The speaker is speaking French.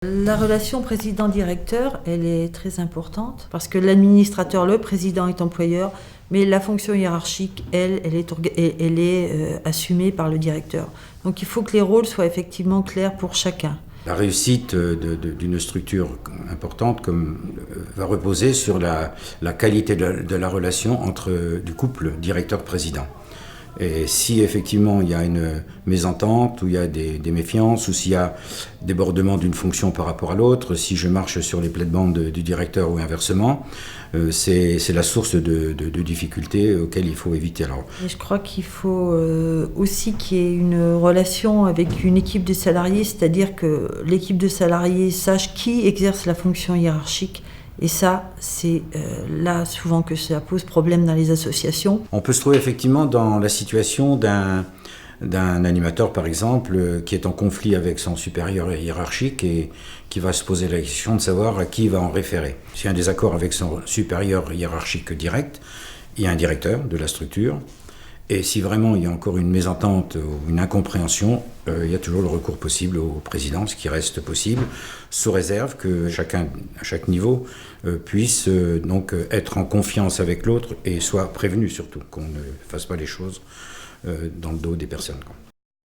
La relation président-directeur, elle est très importante parce que l'administrateur, le président est employeur, mais la fonction hiérarchique, elle est assumée par le directeur. Donc il faut que les rôles soient effectivement clairs pour chacun. La réussite d'une structure importante va reposer sur la qualité de la relation du couple directeur-président. Et si effectivement il y a une mésentente, ou il y a des méfiances, ou s'il y a débordement d'une fonction par rapport à l'autre, si je marche sur les plates-bandes du directeur ou inversement, c'est la source de difficultés auxquelles il faut éviter. Alors, je crois qu'il faut aussi qu'il y ait une relation avec une équipe de salariés, c'est-à-dire que l'équipe de salariés sache qui exerce la fonction hiérarchique. Et ça, c'est là souvent que ça pose problème dans les associations. On peut se trouver effectivement dans la situation d'un animateur, par exemple, qui est en conflit avec son supérieur hiérarchique et qui va se poser la question de savoir à qui il va en référer. S'il y a un désaccord avec son supérieur hiérarchique direct, il y a un directeur de la structure. Et si vraiment il y a encore une mésentente ou une incompréhension, il y a toujours le recours possible au président, ce qui reste possible, sous réserve que chacun, à chaque niveau, puisse donc être en confiance avec l'autre et soit prévenu surtout, qu'on ne fasse pas les choses dans le dos des personnes, quoi.